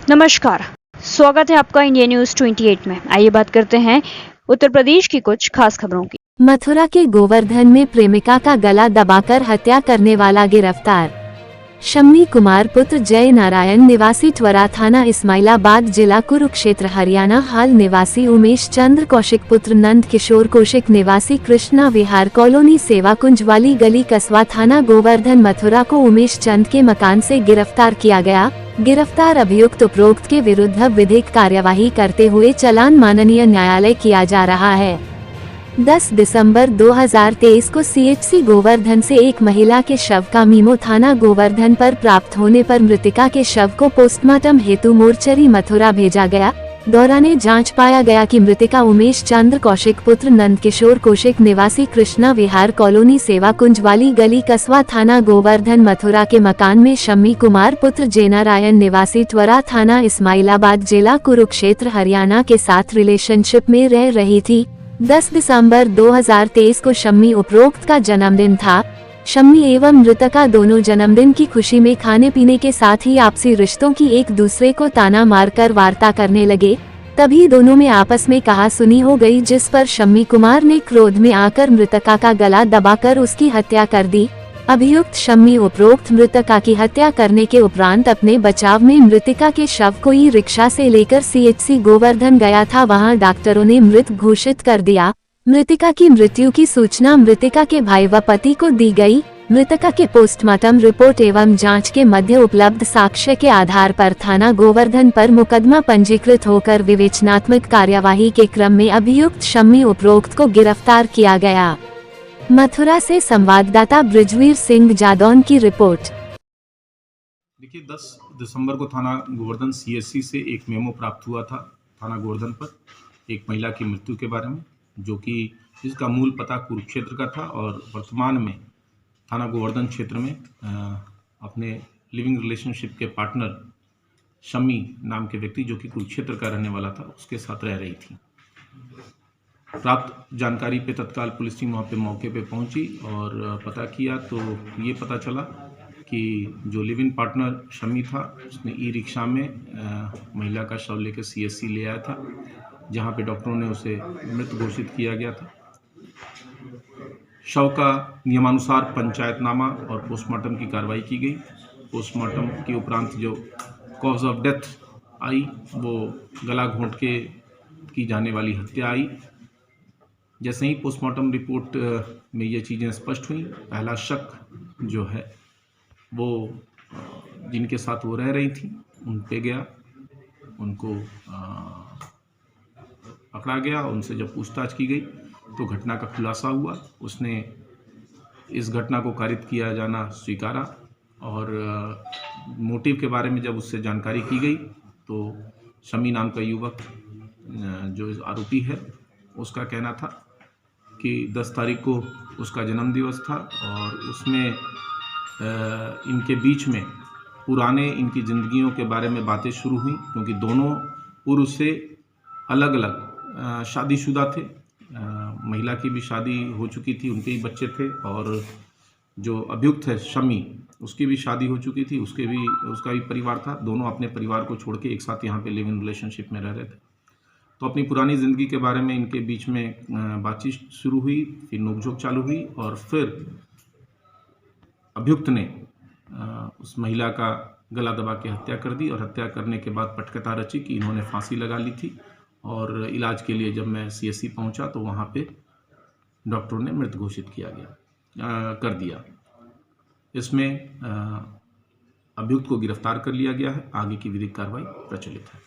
नमस्कार, स्वागत है आपका इंडिया न्यूज 28 में। आइए बात करते हैं उत्तर प्रदेश की कुछ खास खबरों की। मथुरा के गोवर्धन में प्रेमिका का गला दबाकर हत्या करने वाला गिरफ्तार। शम्मी कुमार पुत्र जय नारायण निवासी ट्वरा थाना इस्माइलाबाद जिला कुरुक्षेत्र हरियाणा हाल निवासी उमेश चंद्र कौशिक पुत्र नंद किशोर कौशिक निवासी कृष्णा विहार कॉलोनी सेवा कुंज वाली गली कस्बा थाना गोवर्धन मथुरा को उमेश चंद के मकान से गिरफ्तार किया गया। गिरफ्तार अभियुक्त उपरोक्त के विरुद्ध विधिक कार्यवाही करते हुए चालान माननीय न्यायालय किया जा रहा है। 10 दिसंबर 2023 को सीएचसी गोवर्धन से एक महिला के शव का मीमो थाना गोवर्धन पर प्राप्त होने पर मृतिका के शव को पोस्टमार्टम हेतु मोर्चरी मथुरा भेजा गया। दौरान जांच पाया गया कि मृतिका उमेश चंद्र कौशिक पुत्र नंद किशोर कौशिक निवासी कृष्णा विहार कॉलोनी सेवा कुंज वाली गली कस्बा थाना गोवर्धन मथुरा के मकान में शम्मी कुमार पुत्र जय नारायण निवासी ट्वरा थाना इस्माइलाबाद जिला कुरुक्षेत्र हरियाणा के साथ रिलेशनशिप में रह रही थी। 10 दिसंबर 2023 को शम्मी उपरोक्त का जन्मदिन था। शम्मी एवं मृतका दोनों जन्मदिन की खुशी में खाने पीने के साथ ही आपसी रिश्तों की एक दूसरे को ताना मारकर वार्ता करने लगे। तभी दोनों में आपस में कहासुनी हो गई, जिस पर शम्मी कुमार ने क्रोध में आकर मृतका का गला दबाकर उसकी हत्या कर दी। अभियुक्त शम्मी उपरोक्त मृतका की हत्या करने के उपरांत अपने बचाव में मृतिका के शव को ई रिक्शा से लेकर सीएचसी गोवर्धन गया था। वहां डॉक्टरों ने मृत घोषित कर दिया। मृतिका की मृत्यु की सूचना मृतिका के भाई व पति को दी गई। मृतका के पोस्टमार्टम रिपोर्ट एवं जांच के मध्य उपलब्ध साक्ष्य के आधार पर थाना गोवर्धन पर मुकदमा पंजीकृत होकर विवेचनात्मक कार्यवाही के क्रम में अभियुक्त शम्मी उपरोक्त को गिरफ्तार किया गया। मथुरा से संवाददाता ब्रिजवीर सिंह जादौन की रिपोर्ट। देखिए, 10 दिसंबर को थाना गोवर्धन सीएचसी से एक मेमो प्राप्त हुआ था थाना गोवर्धन पर एक महिला की मृत्यु के बारे में, जो कि जिसका मूल पता कुरुक्षेत्र का था और वर्तमान में थाना गोवर्धन क्षेत्र में अपने लिविंग रिलेशनशिप के पार्टनर शम्मी नाम के व्यक्ति, जो कि कुरुक्षेत्र का रहने वाला था, उसके साथ रह रही थी। प्राप्त जानकारी पे तत्काल पुलिस टीम वहाँ पे मौके पे पहुंची और पता किया तो ये पता चला कि जो लिव इन पार्टनर शम्मी था, उसने ई रिक्शा में महिला का शव लेकर सीएचसी ले आया था, जहाँ पे डॉक्टरों ने उसे मृत घोषित किया गया था। शव का नियमानुसार पंचायतनामा और पोस्टमार्टम की कार्रवाई की गई। पोस्टमार्टम के उपरांत जो कॉज ऑफ डेथ आई वो गला घोंट के की जाने वाली हत्या आई। जैसे ही पोस्टमार्टम रिपोर्ट में ये चीज़ें स्पष्ट हुई, पहला शक जो है वो जिनके साथ वो रह रही थी उन पे गया, उनको पकड़ा गया। उनसे जब पूछताछ की गई तो घटना का खुलासा हुआ। उसने इस घटना को कारित किया जाना स्वीकारा और मोटिव के बारे में जब उससे जानकारी की गई तो शम्मी नाम का युवक जो आरोपी है, उसका कहना था कि 10 तारीख को उसका जन्मदिवस था और उसमें इनके बीच में पुराने इनकी ज़िंदगियों के बारे में बातें शुरू हुई, क्योंकि दोनों पूर्व से अलग अलग शादीशुदा थे। महिला की भी शादी हो चुकी थी, उनके ही बच्चे थे, और जो अभियुक्त है शम्मी, उसकी भी शादी हो चुकी थी, उसका भी परिवार था। दोनों अपने परिवार को छोड़ के एक साथ यहाँ पे लिव इन रिलेशनशिप में रह रहे थे। तो अपनी पुरानी ज़िंदगी के बारे में इनके बीच में बातचीत शुरू हुई, फिर नोकझोंक चालू हुई और फिर अभियुक्त ने उस महिला का गला दबा के हत्या कर दी और हत्या करने के बाद पटकथा रची कि इन्होंने फांसी लगा ली थी। और इलाज के लिए जब मैं सीएचसी पहुंचा तो वहां पे डॉक्टरों ने मृत घोषित कर दिया। इसमें अभियुक्त को गिरफ्तार कर लिया गया है। आगे की विधिक कार्रवाई प्रचलित है।